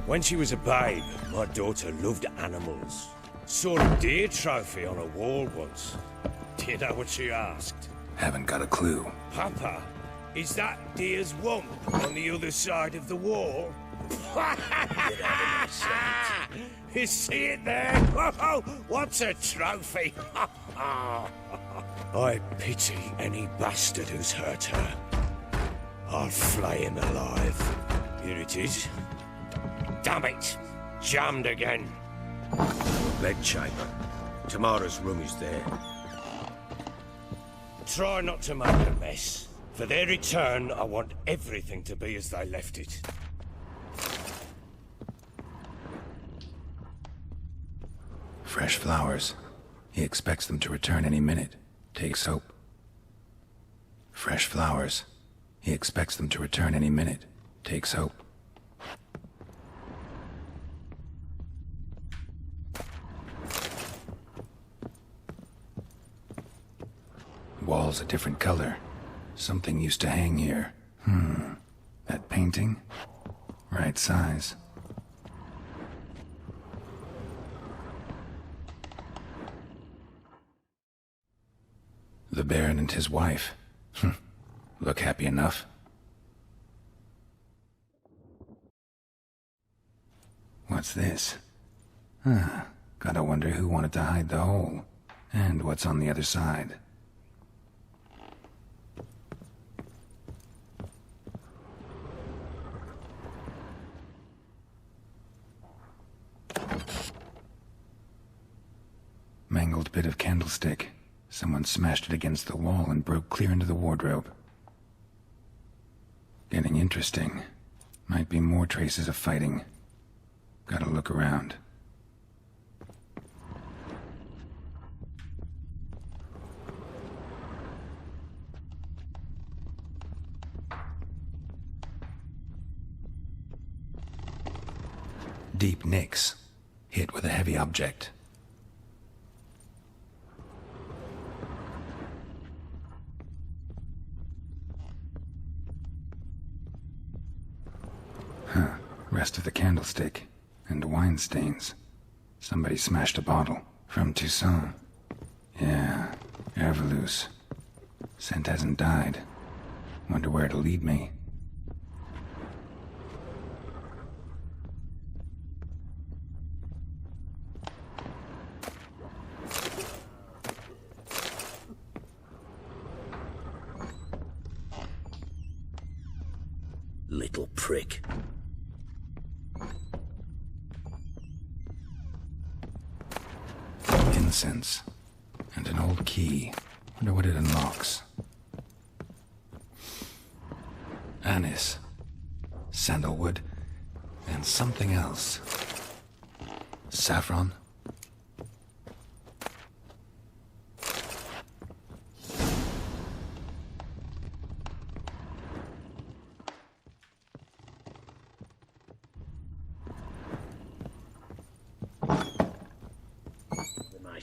When she was a babe, my daughter loved animals. Saw a deer trophy on a wall once. Do you know what she asked? Haven't got a clue. Papa, is that deer's wump on the other side of the wall? You see it there? Oh, what's a trophy? I pity any bastard who's hurt her. I'll flay him alive. Here it is. Damn it! Jammed again. Bedchamber. Tamara's room is there. Try not to make a mess. For their return, I want everything to be as they left it. Fresh flowers. He expects them to return any minute. Take soap. Fresh flowers. He expects them to return any minute. Take soap. Wall's a different color. Something used to hang here. That painting? Right size. The Baron and his wife. Look happy enough. What's this? Gotta wonder who wanted to hide the hole. And what's on the other side. Mangled bit of candlestick. Someone smashed it against the wall and broke clear into the wardrobe. Getting interesting. Might be more traces of fighting. Gotta look around. Deep nicks. Hit with a heavy object. Rest of the candlestick. And wine stains. Somebody smashed a bottle. From Toussaint. Yeah, Herveloos. Scent hasn't died. Wonder where it'll lead me. Little prick. Incense. And an old key. Wonder what it unlocks. Anise. Sandalwood. And something else. Saffron.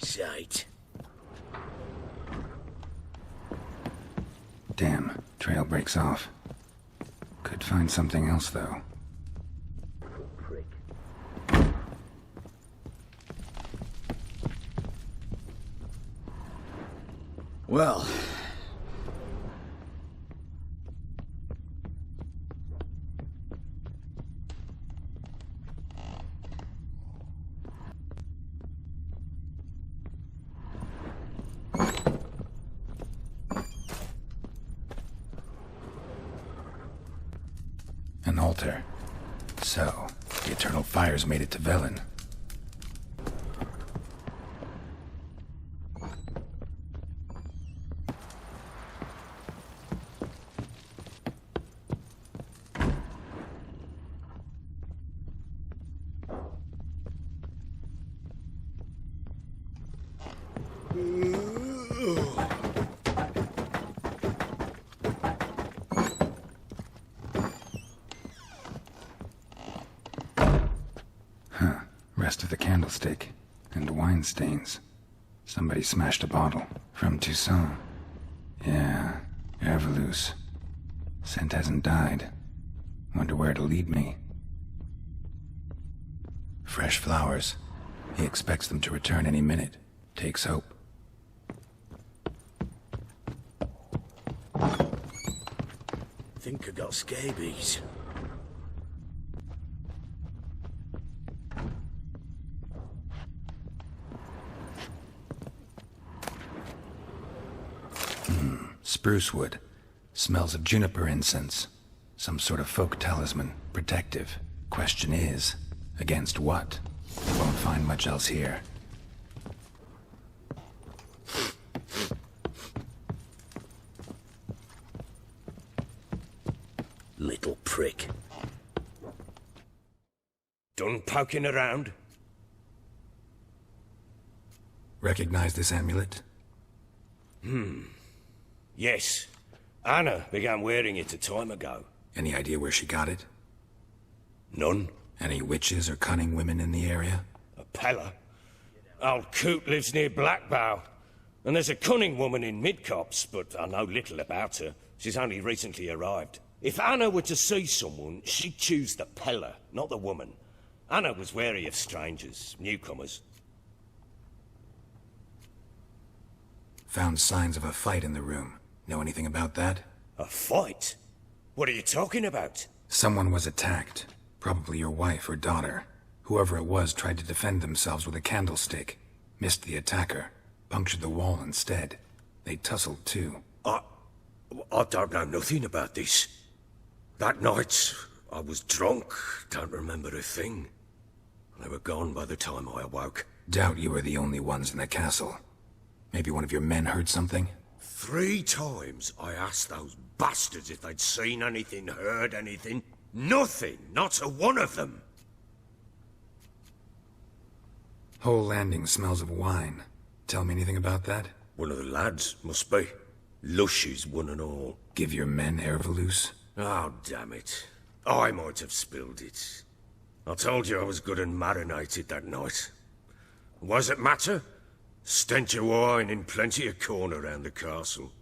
Sight. Damn, trail breaks off. Could find something else, though. Prick. Well... An altar. So, the eternal fires made it to Velen. Rest of the candlestick. And wine stains. Somebody smashed a bottle. From Toussaint. Yeah, Herveloos. Scent hasn't died. Wonder where it'll lead me. Fresh flowers. He expects them to return any minute. Takes hope. Think I got scabies. Spruce wood. Smells of juniper incense. Some sort of folk talisman. Protective. Question is, against what? Won't find much else here. Little prick. Done poking around? Recognize this amulet? Yes. Anna began wearing it a time ago. Any idea where she got it? None. Any witches or cunning women in the area? A Pella. Old Coot lives near Blackbow. And there's a cunning woman in Midcopse, but I know little about her. She's only recently arrived. If Anna were to see someone, she'd choose the Pella, not the woman. Anna was wary of strangers, newcomers. Found signs of a fight in the room. Know anything about that? A fight? What are you talking about? Someone was attacked. Probably your wife or daughter. Whoever it was tried to defend themselves with a candlestick. Missed the attacker. Punctured the wall instead. They tussled too. I don't know nothing about this. That night, I was drunk. Don't remember a thing. They were gone by the time I awoke. Doubt you were the only ones in the castle. Maybe one of your men heard something? 3 times I asked those bastards if they'd seen anything, heard anything. Nothing, not a one of them. Whole landing smells of wine. Tell me anything about that? One of the lads, must be. Lushes, one and all. Give your men Ervelus? Oh, damn it. I might have spilled it. I told you I was good and marinated that night. What does it matter? Stench of wine in plenty of corn around the castle.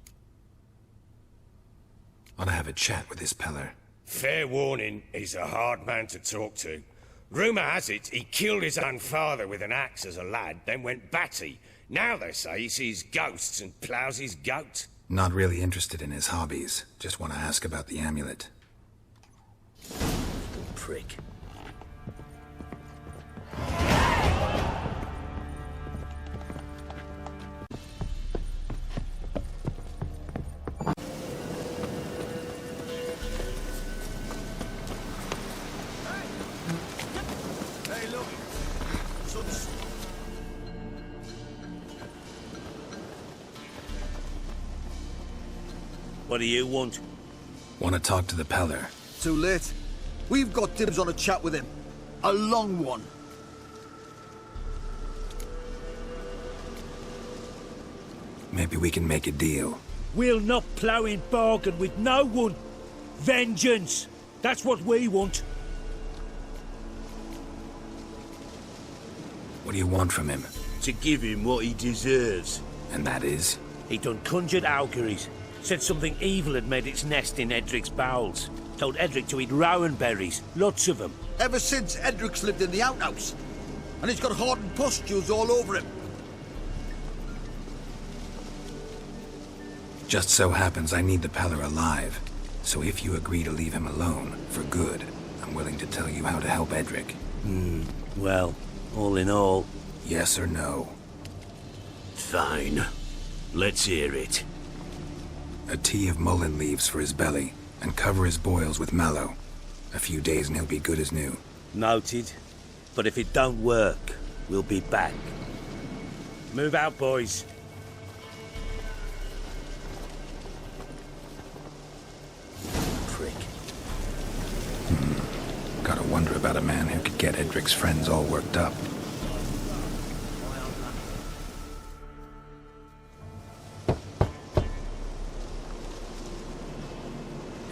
Ought to have a chat with this Peller. Fair warning, he's a hard man to talk to. Rumour has it he killed his own father with an axe as a lad, then went batty. Now they say he sees ghosts and ploughs his goat. Not really interested in his hobbies. Just want to ask about the amulet. Prick. What do you want? Want to talk to the Peller. Too late. We've got dibs on a chat with him. A long one. Maybe we can make a deal. We'll not plough in bargain with no one. Vengeance. That's what we want. What do you want from him? To give him what he deserves. And that is? He done conjured auguries. Said something evil had made its nest in Edric's bowels. Told Edric to eat rowan berries. Lots of them. Ever since Edric's lived in the outhouse. And he's got hardened pustules all over him. Just so happens I need the Peller alive. So if you agree to leave him alone, for good, I'm willing to tell you how to help Edric. Well, all in all... Yes or no? Fine. Let's hear it. A tea of mullein leaves for his belly, and cover his boils with mallow. A few days and he'll be good as new. Noted. But if it don't work, we'll be back. Move out, boys. Prick. Gotta wonder about a man who could get Edric's friends all worked up.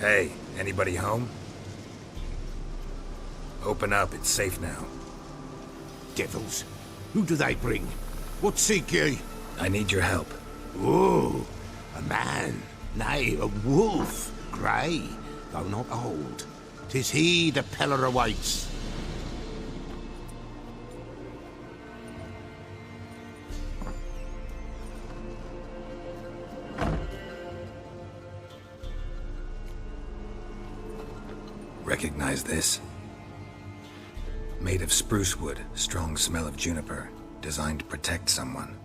Hey, anybody home? Open up, it's safe now. Devils. Who do they bring? What seek ye? I need your help. Oh, a man. Nay, a wolf. Grey, though not old. 'Tis he the Peller awaits. Recognize this? Made of spruce wood, strong smell of juniper, designed to protect someone.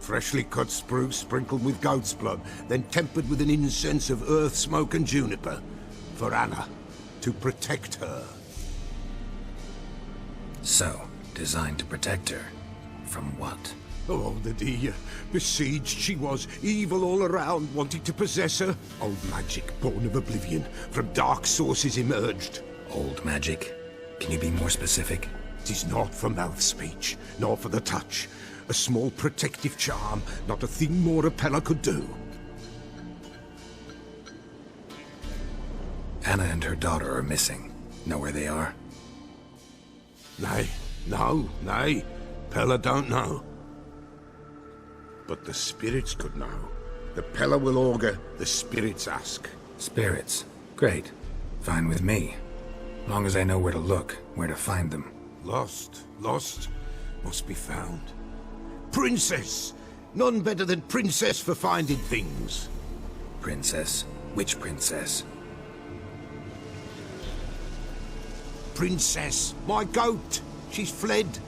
Freshly cut spruce sprinkled with goat's blood, then tempered with an incense of earth, smoke and juniper. For Anna, to protect her. So, designed to protect her. From what? Oh, the dear. Besieged she was, evil all around, wanting to possess her. Old magic, born of oblivion, from dark sources emerged. Old magic? Can you be more specific? 'Tis not for mouth speech, nor for the touch. A small protective charm, not a thing more a Pella could do. Anna and her daughter are missing. Know where they are? Nay, nay. Pella don't know. But the spirits could know. The Pella will augur, the spirits ask. Spirits. Great. Fine with me. Long as I know where to look, where to find them. Lost, must be found. Princess! None better than Princess for finding things. Princess? Which princess? Princess, my goat! She's fled.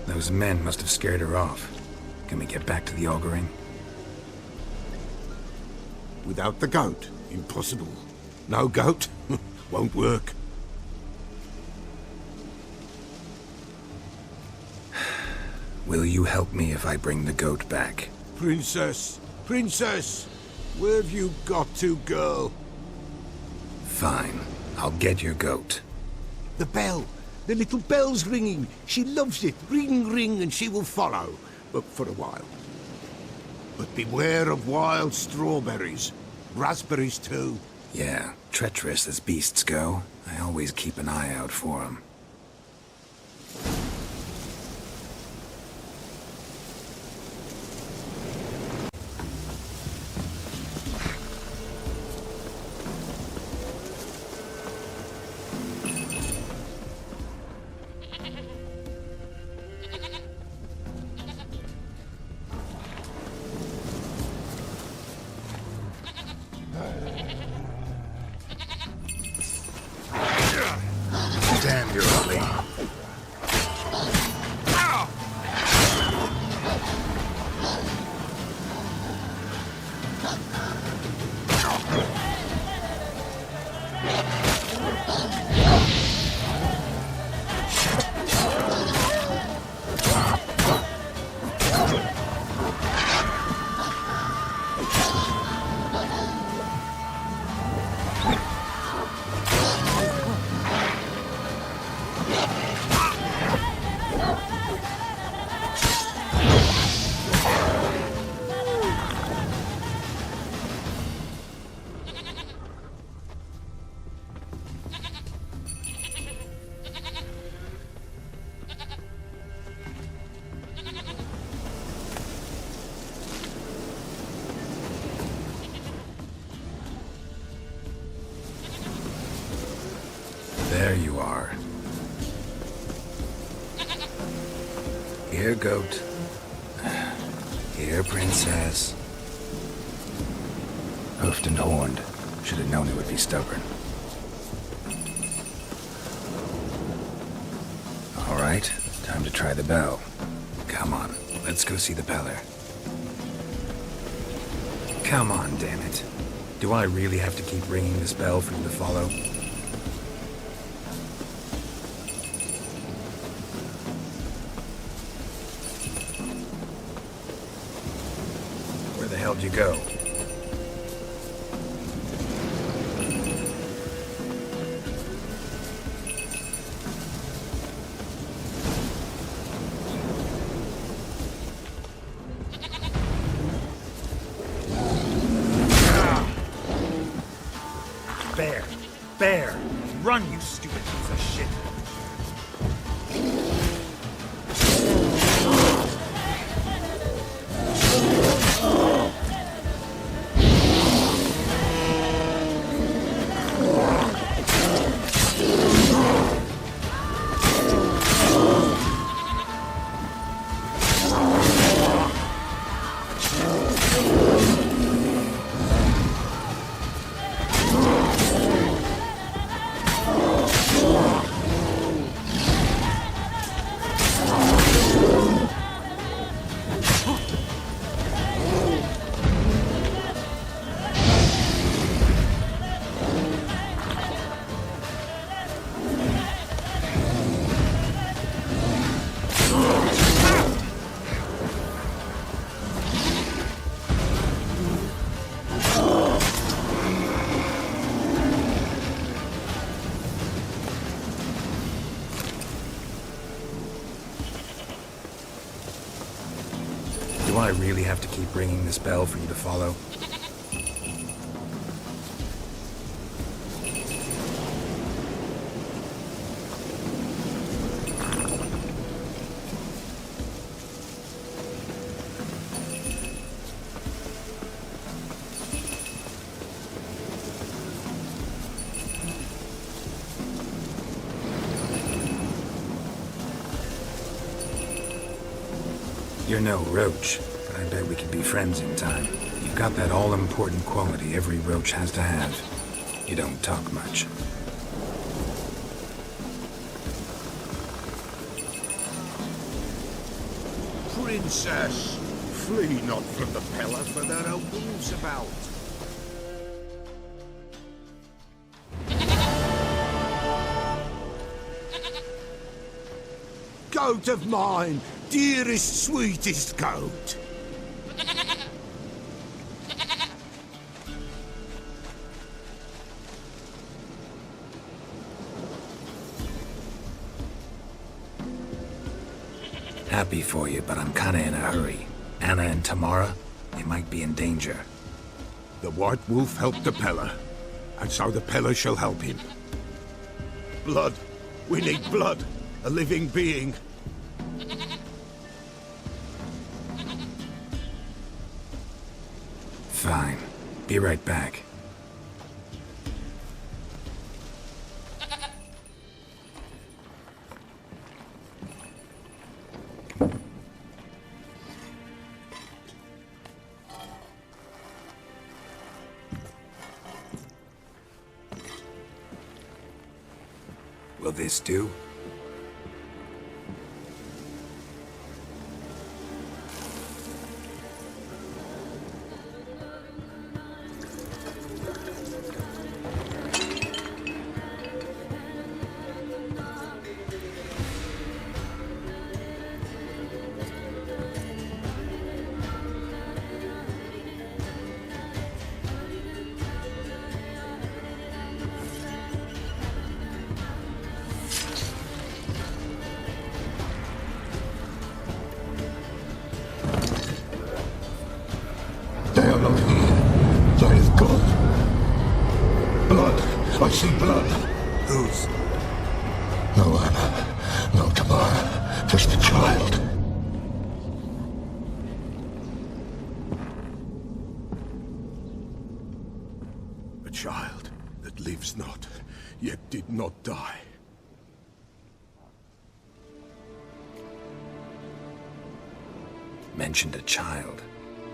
Those men must have scared her off. Can we get back to the auguring? Without the goat, impossible. No goat, won't work. Will you help me if I bring the goat back? Princess, where have you got to, girl? Fine. I'll get your goat. The bell. The little bell's ringing. She loves it. Ring, ring, and she will follow. But for a while. But beware of wild strawberries. Raspberries, too. Yeah, treacherous as beasts go. I always keep an eye out for them. Damn, you're ugly. There you are. Here, goat. Here, princess. Hoofed and horned. Should have known it would be stubborn. All right, time to try the bell. Come on, let's go see the Peller. Come on, damn it. Do I really have to keep ringing this bell for you to follow? Where the hell did you go? Bear! Run, you stupid piece of shit! I really have to keep ringing this bell for you to follow? You're no roach, but I bet we can be friends in time. You've got that all-important quality every roach has to have. You don't talk much. Princess, flee not from the pillar, for there are wolves about. Goat of mine, dearest, sweetest goat. Happy for you, but I'm kinda in a hurry. Anna and Tamara, they might be in danger. The White Wolf helped the Peller, and so the Peller shall help him. Blood. We need blood. A living being. Fine. Be right back. Will this do? They are not here. They have gone. Blood. I see blood. Whose? No Anna. No Tamara. Just a child. A child that lives not, yet did not die. Mentioned a child.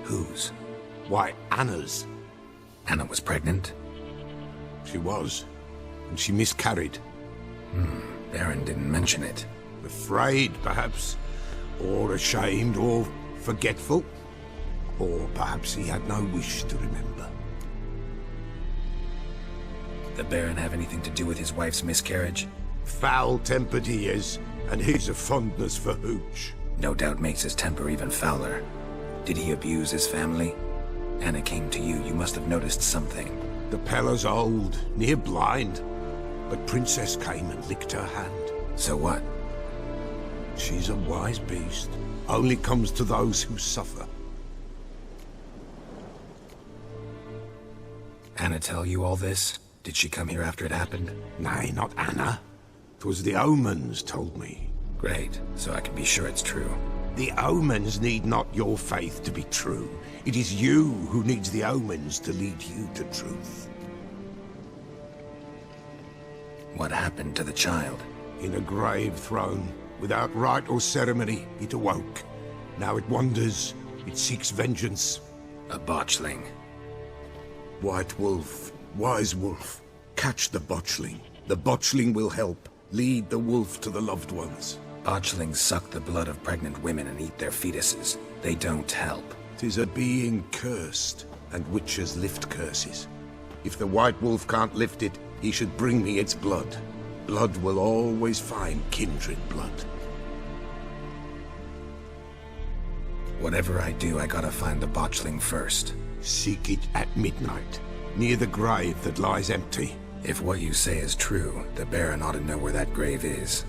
Whose? Why, Anna's. Anna was pregnant? She was, and she miscarried. Baron didn't mention it. Afraid, perhaps, or ashamed, or forgetful. Or perhaps he had no wish to remember. The Baron have anything to do with his wife's miscarriage? Foul-tempered he is, and he's a fondness for hooch. No doubt makes his temper even fouler. Did he abuse his family? Anna came to you. You must have noticed something. The Peller's old, near blind, but Princess came and licked her hand. So what? She's a wise beast. Only comes to those who suffer. Anna tell you all this? Did she come here after it happened? Nay, not Anna. 'Twas the omens told me. Great, so I can be sure it's true. The omens need not your faith to be true. It is you who needs the omens to lead you to truth. What happened to the child? In a grave thrown, without rite or ceremony, it awoke. Now it wanders, it seeks vengeance. A botchling. White Wolf, Wise Wolf, catch the botchling. The botchling will help, lead the wolf to the loved ones. Botchlings suck the blood of pregnant women and eat their fetuses. They don't help. 'Tis a being cursed, and witches lift curses. If the White Wolf can't lift it, he should bring me its blood. Blood will always find kindred blood. Whatever I do, I gotta find the botchling first. Seek it at midnight, near the grave that lies empty. If what you say is true, the Baron ought to know where that grave is.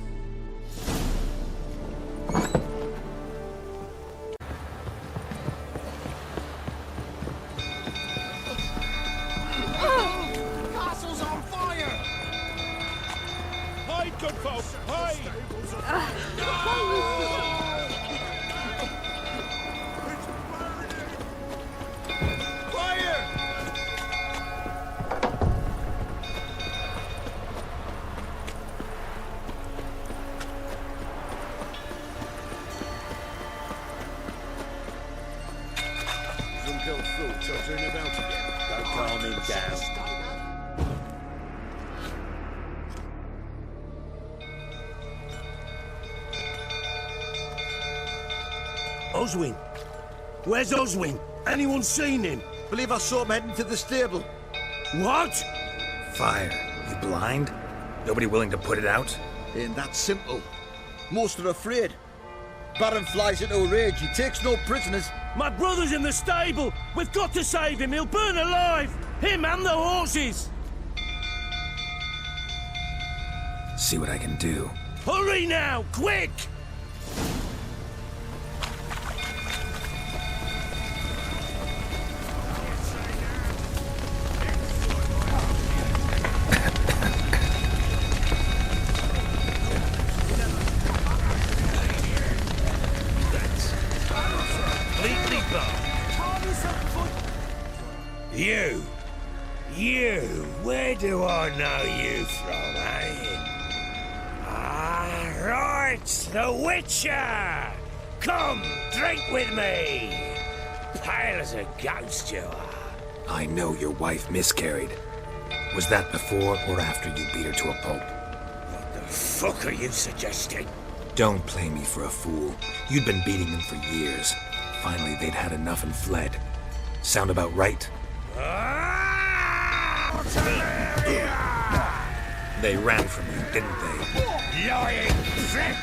Don't calm him down. Oswin? Where's Oswin? Anyone seen him? Believe I saw him heading to the stable. What? Fire. You blind? Nobody willing to put it out? Ain't that simple. Most are afraid. Baron flies into a rage. He takes no prisoners. My brother's in the stable. We've got to save him. He'll burn alive. Him and the horses. See what I can do. Hurry now, quick! You, where do I know you from, eh? Ah, right, the Witcher! Come, drink with me! Pale as a ghost you are. I know your wife miscarried. Was that before or after you beat her to a pulp? What the fuck are you suggesting? Don't play me for a fool. You'd been beating them for years. Finally, they'd had enough and fled. Sound about right? They ran from you, didn't they? Lying prick!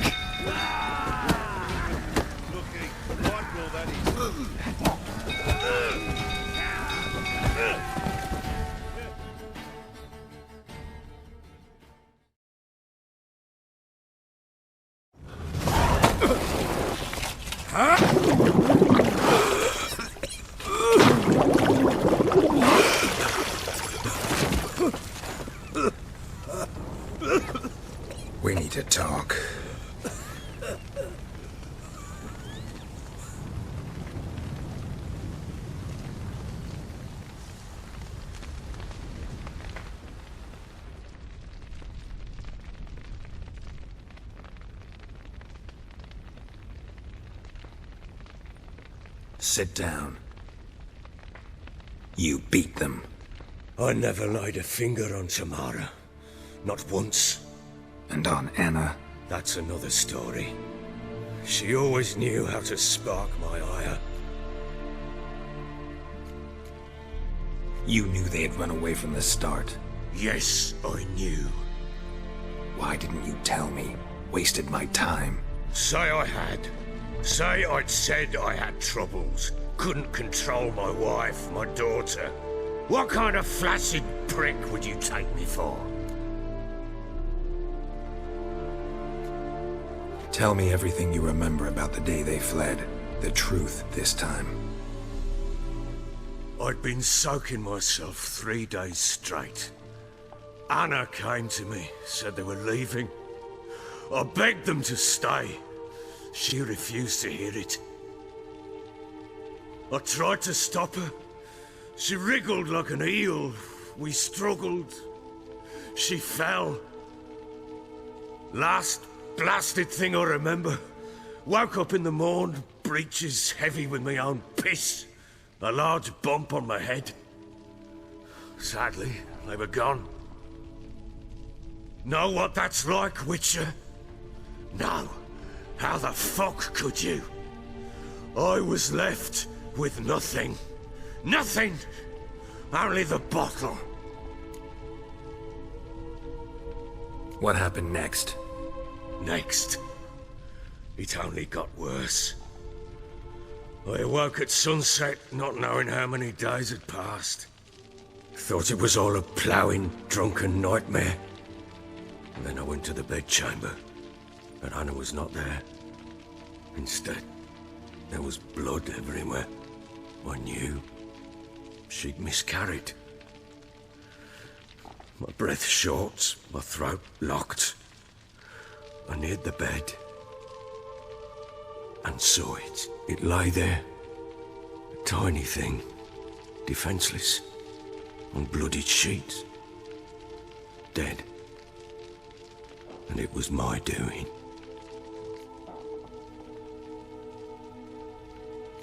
We need to talk. Sit down. You beat them. I never laid a finger on Tamara. Not once. And on Anna. That's another story. She always knew how to spark my ire. You knew they had run away from the start. Yes, I knew. Why didn't you tell me? Wasted my time. Say I had. Say I'd said I had troubles. Couldn't control my wife, my daughter. What kind of flaccid prick would you take me for? Tell me everything you remember about the day they fled. The truth this time. I'd been soaking myself 3 days straight. Anna came to me, said they were leaving. I begged them to stay. She refused to hear it. I tried to stop her. She wriggled like an eel. We struggled. She fell. Last blasted thing I remember. Woke up in the morn, breeches heavy with my own piss. A large bump on my head. Sadly, they were gone. Know what that's like, Witcher? No. How the fuck could you? I was left with nothing. Nothing! Only the bottle. What happened next? Next, it only got worse. I awoke at sunset, not knowing how many days had passed. Thought it was all a ploughing, drunken nightmare. And then I went to the bedchamber, but Anna was not there. Instead, there was blood everywhere. I knew she'd miscarried. My breath short, my throat locked. I neared the bed and saw it. It lay there, a tiny thing, defenseless, on bloodied sheets, dead. And it was my doing.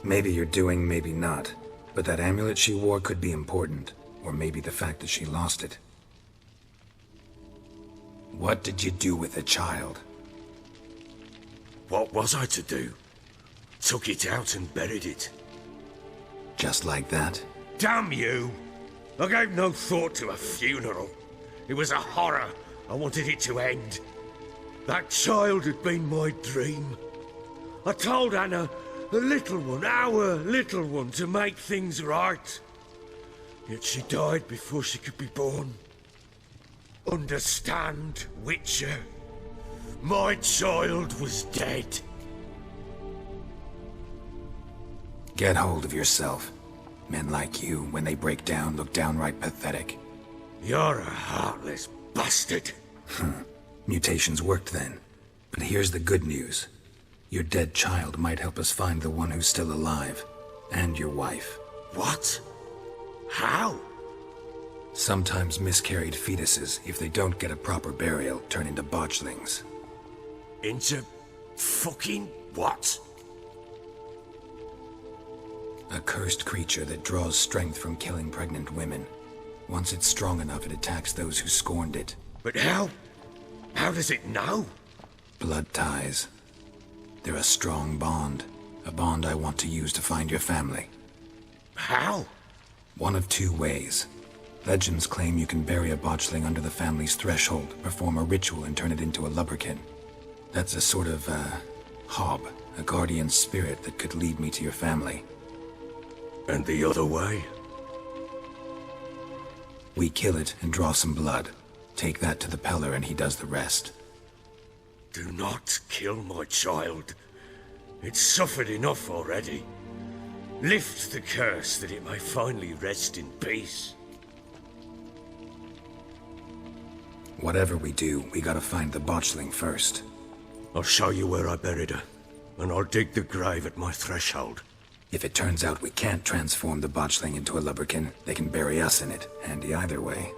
Maybe you're doing, maybe not. But that amulet she wore could be important. Or maybe the fact that she lost it. What did you do with the child? What was I to do? Took it out and buried it. Just like that? Damn you! I gave no thought to a funeral. It was a horror. I wanted it to end. That child had been my dream. I told Anna, the little one, our little one, to make things right. Yet she died before she could be born. Understand, Witcher? My child was dead. Get hold of yourself. Men like you, when they break down, look downright pathetic. You're a heartless bastard. Mutations worked then. But here's the good news. Your dead child might help us find the one who's still alive. And your wife. What? How? Sometimes miscarried fetuses, if they don't get a proper burial, turn into botchlings. Into fucking what? A cursed creature that draws strength from killing pregnant women. Once it's strong enough, it attacks those who scorned it. But how? How does it know? Blood ties. They're a strong bond. A bond I want to use to find your family. How? One of two ways. Legends claim you can bury a botchling under the family's threshold, perform a ritual, and turn it into a lubberkin. That's a sort of, hob, a guardian spirit that could lead me to your family. And the other way? We kill it and draw some blood. Take that to the Peller and he does the rest. Do not kill my child. It's suffered enough already. Lift the curse that it may finally rest in peace. Whatever we do, we gotta find the botchling first. I'll show you where I buried her, and I'll dig the grave at my threshold. If it turns out we can't transform the botchling into a lubberkin, they can bury us in it. Handy either way.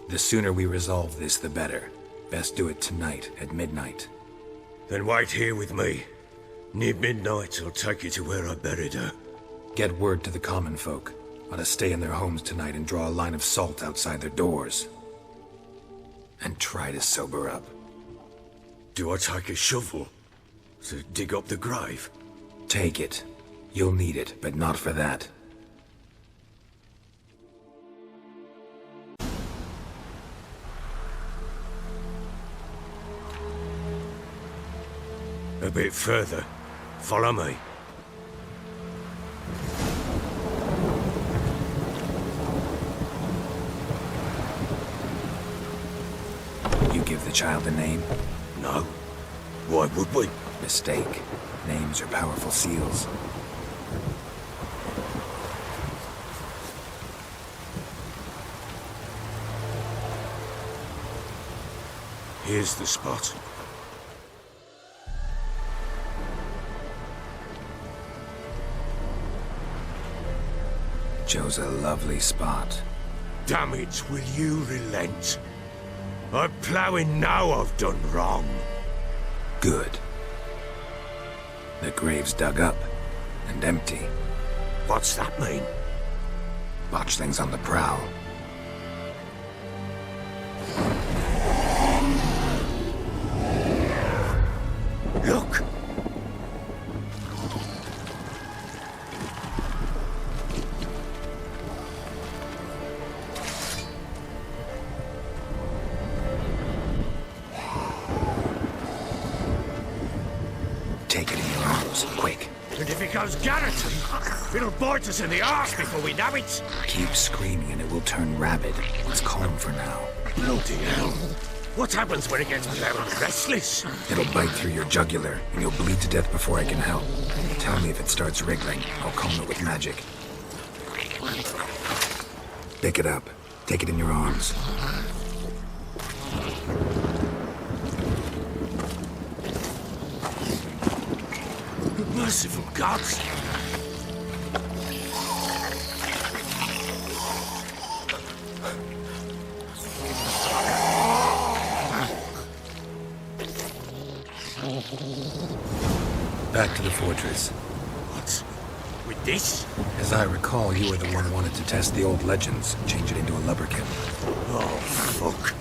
The sooner we resolve this, the better. Best do it tonight, at midnight. Then wait here with me. Near midnight, I'll take you to where I buried her. Get word to the common folk. Ought to stay in their homes tonight and draw a line of salt outside their doors. And try to sober up. Do I take a shovel to dig up the grave? Take it. You'll need it, but not for that. A bit further. Follow me. You give the child a name? No. Why would we? Mistake. Names are powerful seals. Here's the spot. Chose a lovely spot. Damn it, will you relent? I'm ploughing now I've done wrong. Good. The grave's dug up and empty. What's that mean? Botchling's on the prowl. Look! Take it in your arms, quick. And if it goes Garrison, it'll bite us in the arse before we know it. Keep screaming and it will turn rabid. It's calm for now. Bloody hell. What happens when it gets very restless? It'll bite through your jugular, and you'll bleed to death before I can help. Tell me if it starts wriggling. I'll calm it with magic. Pick it up. Take it in your arms. Merciful gods! Back to the fortress. What? With this? As I recall, you were the one who wanted to test the old legends, change it into a lubberkin. Oh, fuck.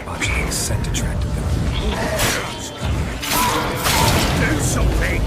Botching scent attracted them. Do something!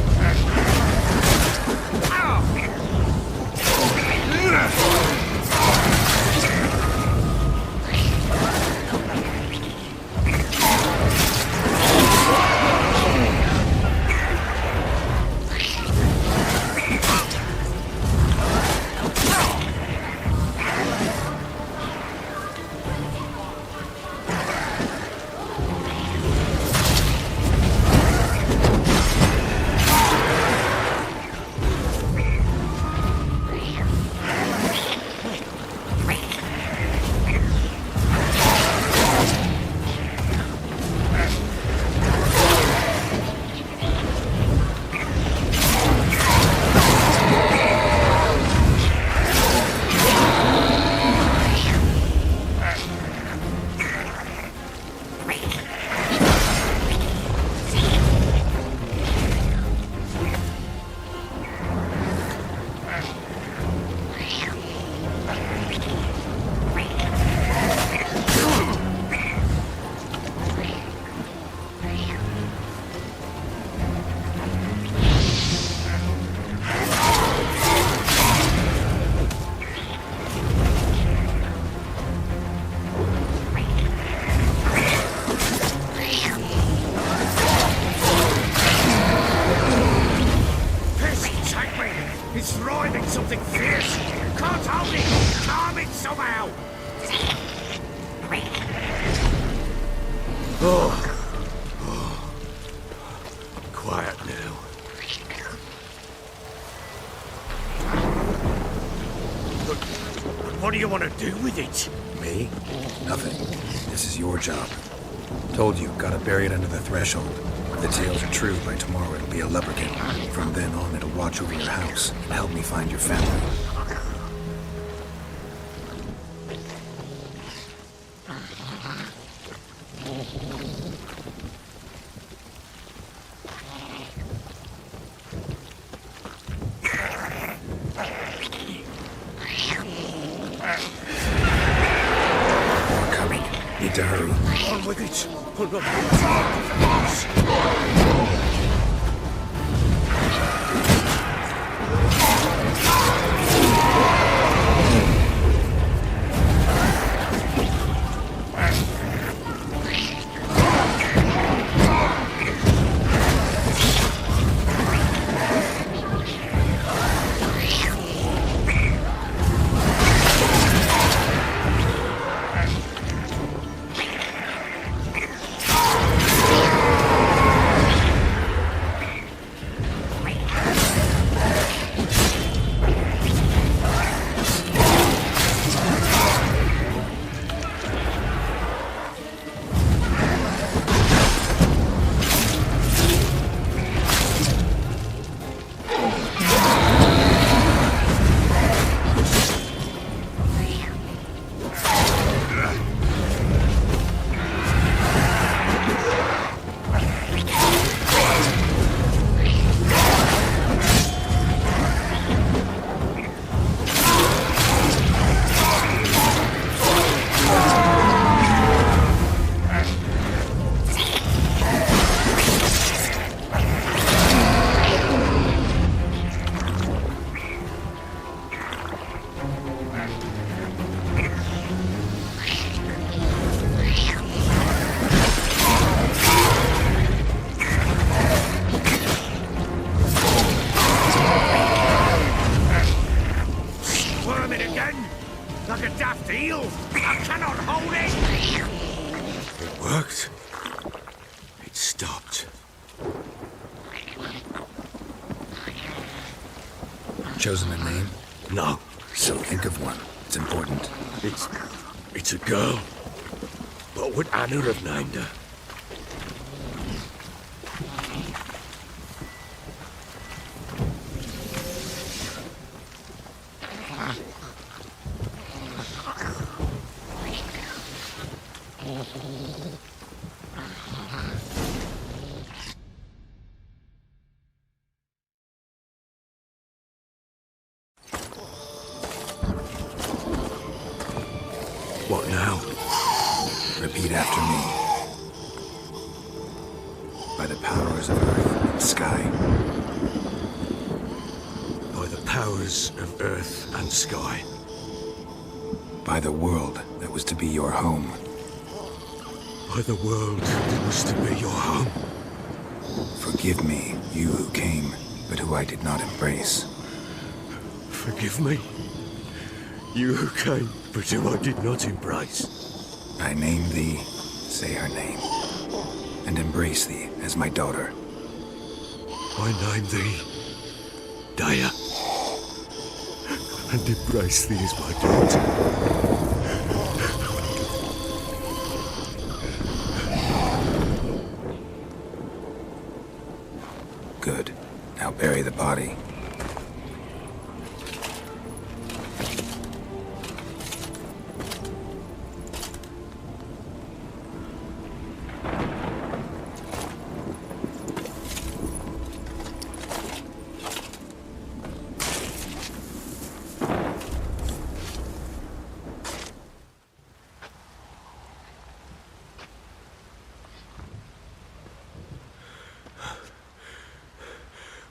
It's writhing something fierce. Can't hold it. Calm it somehow. Oh. Quiet now. But what do you want to do with it? Me? Nothing. This is your job. Told you, gotta bury it under the threshold. If the tales are true, by tomorrow it'll be a leprechaun. From then on, it'll watch over your house and help me find your family. More coming. Need to hurry. On with it. Hold on. again! Like a daft eel! I cannot hold it! It worked. It stopped. Chosen a name? No, So think of one. It's important. it's a girl. What would Anna have named her? What now? Repeat after me. By the powers of earth and sky. By the powers of earth and sky. By the world that was to be your home. By the world that was to be your home. Forgive me, you who came, but who I did not embrace. Forgive me. You who came, but who I did not embrace. I name thee, say her name, and embrace thee as my daughter. I name thee Daya, and embrace thee as my daughter. Good. Now bury the body.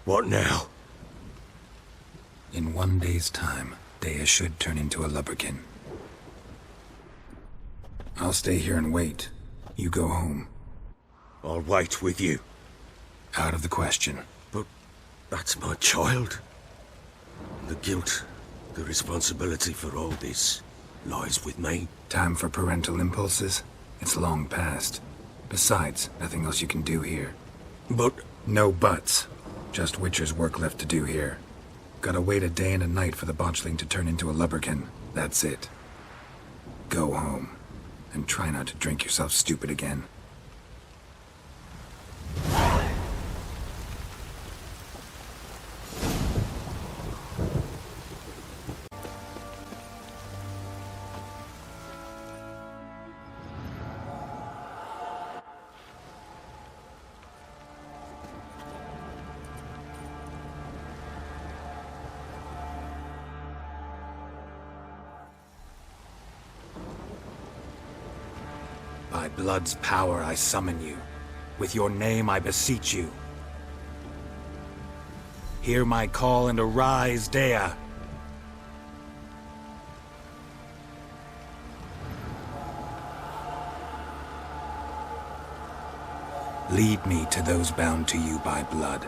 What now? In 1 day's time, Dea should turn into a lubberkin. I'll stay here and wait. You go home. I'll wait with you. Out of the question. But that's my child. The guilt, the responsibility for all this lies with me. Time for parental impulses? It's long past. Besides, nothing else you can do here. But No buts. Just Witcher's work left to do here. Gotta wait a day and a night for the botchling to turn into a lubberkin. That's it. Go home. And try not to drink yourself stupid again. By blood's power I summon you. With your name I beseech you. Hear my call and arise, Dea. Lead me to those bound to you by blood.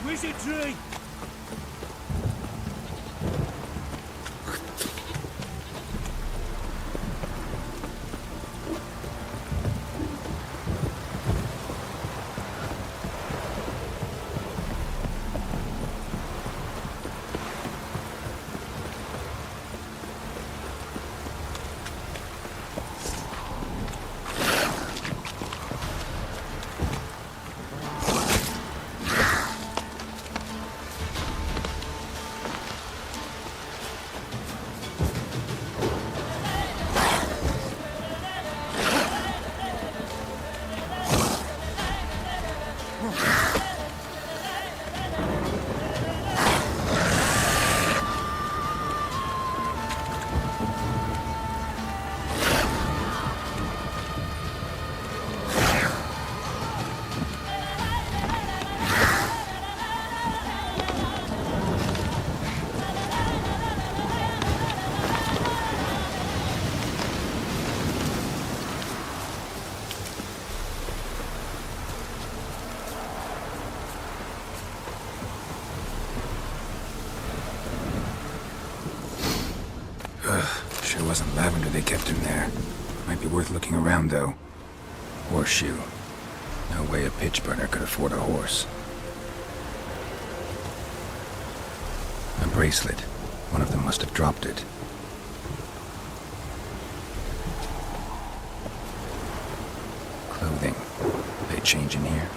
Wizardry! wasn't lavender they kept in there. Might be worth looking around, though. Horseshoe. No way a pitch burner could afford a horse. A bracelet. One of them must have dropped it. Clothing. They change in here?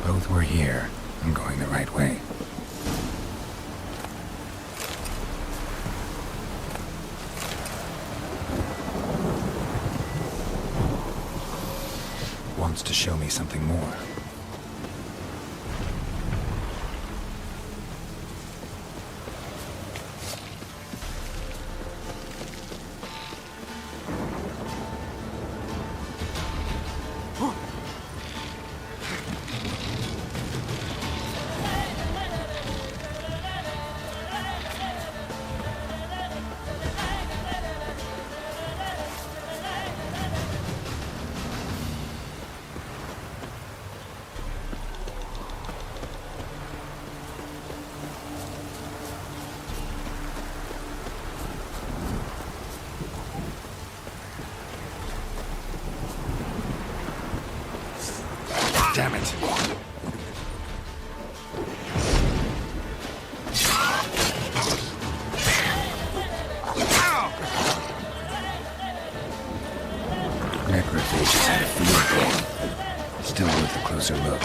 Both were here. I'm going the right way. Wants to show me something more. Damn it. Necrophages had a field day. Still worth a closer look.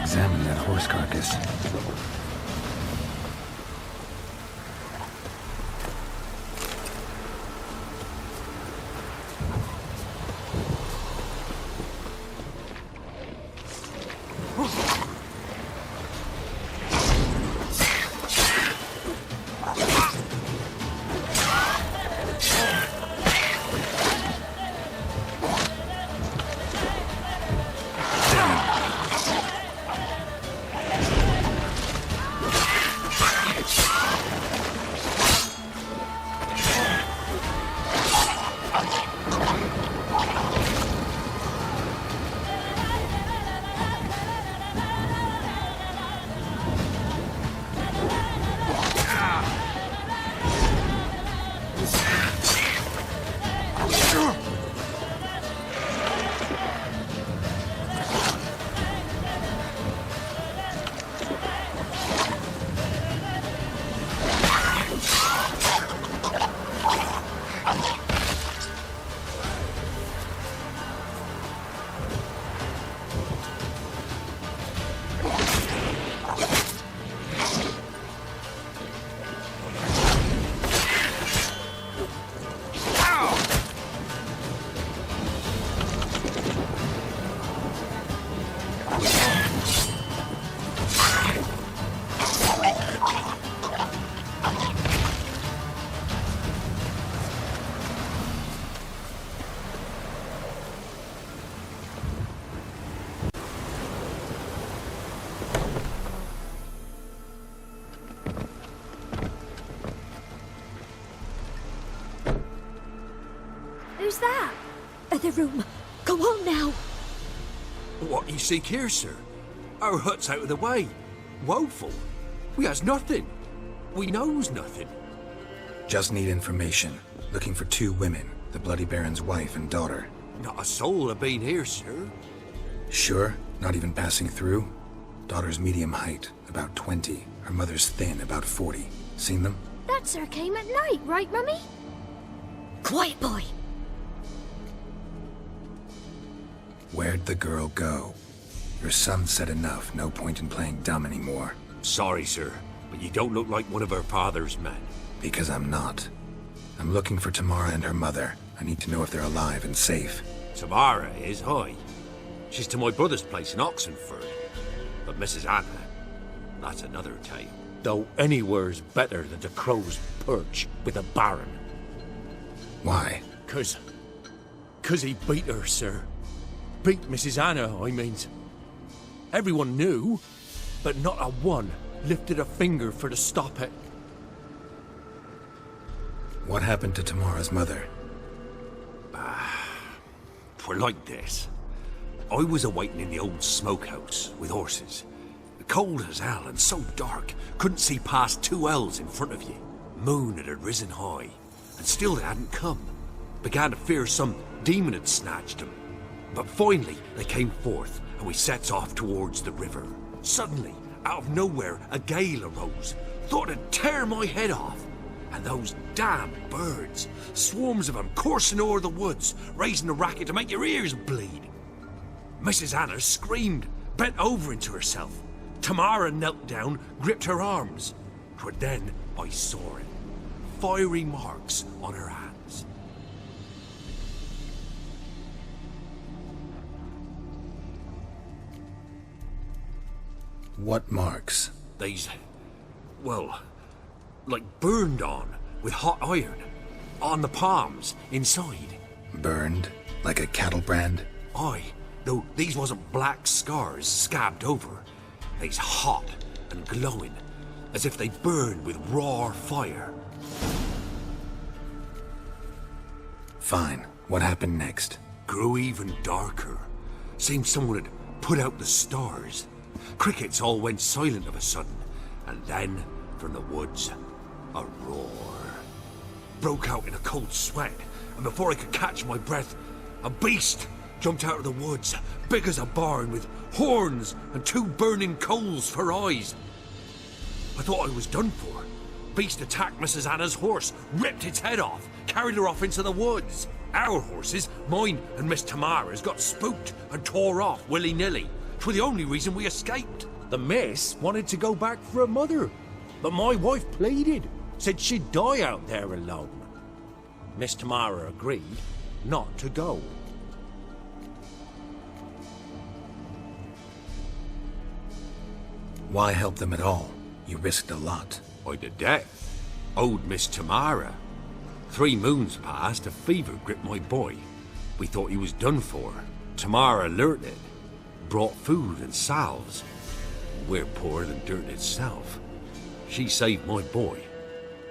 Examine that horse carcass. Who's that? Other room. Go on now. What you seek here, sir? Our hut's out of the way. Woeful. We has nothing. We knows nothing. Just need information. Looking for 2 women, the Bloody Baron's wife and daughter. Not a soul have been here, sir. Sure? Not even passing through? Daughter's medium height, about 20. Her mother's thin, about 40. Seen them? That sir came at night, right, Mummy? Quiet, boy. Where'd the girl go? Your son said enough, no point in playing dumb anymore. Sorry, sir, but you don't look like one of her father's men. Because I'm not. I'm looking for Tamara and her mother. I need to know if they're alive and safe. Tamara is, hi. She's to my brother's place in Oxenford. But Mrs. Anna, that's another tale. Though anywhere's better than the Crow's Perch with a baron. Why? 'Cause he beat her, sir. Beat Mrs. Anna, I mean. Everyone knew, but not a one lifted a finger for to stop it. What happened to Tamara's mother? Twere like this. I was awaiting in the old smokehouse with horses. Cold as hell and so dark, couldn't see past 2 ells in front of you. Moon had risen high, and still they hadn't come. Began to fear some demon had snatched them. But finally they came forth, and we sets off towards the river. Suddenly, out of nowhere, a gale arose. Thought it'd tear my head off. And those damn birds, swarms of them coursing o'er the woods, raising a racket to make your ears bleed. Mrs. Anna screamed, bent over into herself. Tamara knelt down, gripped her arms. 'Twere then I saw it. Fiery marks on her hands. What marks? They's, well, like burned on with hot iron. On the palms, inside. Burned? Like a cattle brand? Aye, though these wasn't black scars scabbed over. They's hot and glowing, as if they burned with raw fire. Fine. What happened next? Grew even darker. Seemed someone had put out the stars. Crickets all went silent of a sudden, and then, from the woods, a roar. Broke out in a cold sweat, and before I could catch my breath, a beast jumped out of the woods, big as a barn, with horns and 2 burning coals for eyes. I thought I was done for. Beast attacked Mrs. Anna's horse, ripped its head off, carried her off into the woods. Our horses, mine and Miss Tamara's, got spooked and tore off willy-nilly. 'Twere the only reason we escaped. The miss wanted to go back for her mother, but my wife pleaded, said she'd die out there alone. Miss Tamara agreed not to go. Why help them at all? You risked a lot. I'd a debt. Owed Miss Tamara. 3 moons passed, a fever gripped my boy. We thought he was done for. Tamara learnt it. Brought food and salves. We're poorer than dirt itself. She saved my boy.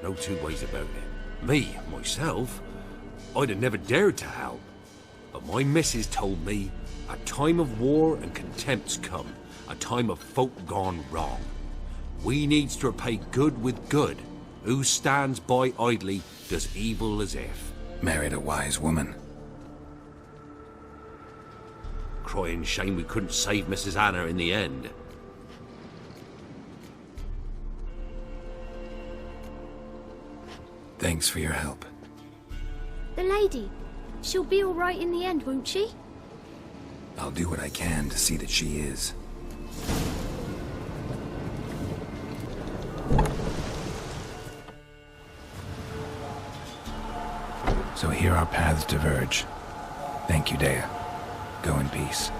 No 2 ways about it. Me, myself, I'd have never dared to help. But my missus told me a time of war and contempt's come. A time of folk gone wrong. We needs to repay good with good. Who stands by idly does evil as if. Married a wise woman. Crying shame we couldn't save Mrs. Anna in the end. Thanks for your help. The lady. She'll be all right in the end, won't she? I'll do what I can to see that she is. So here our paths diverge. Thank you, Dea. Go in peace.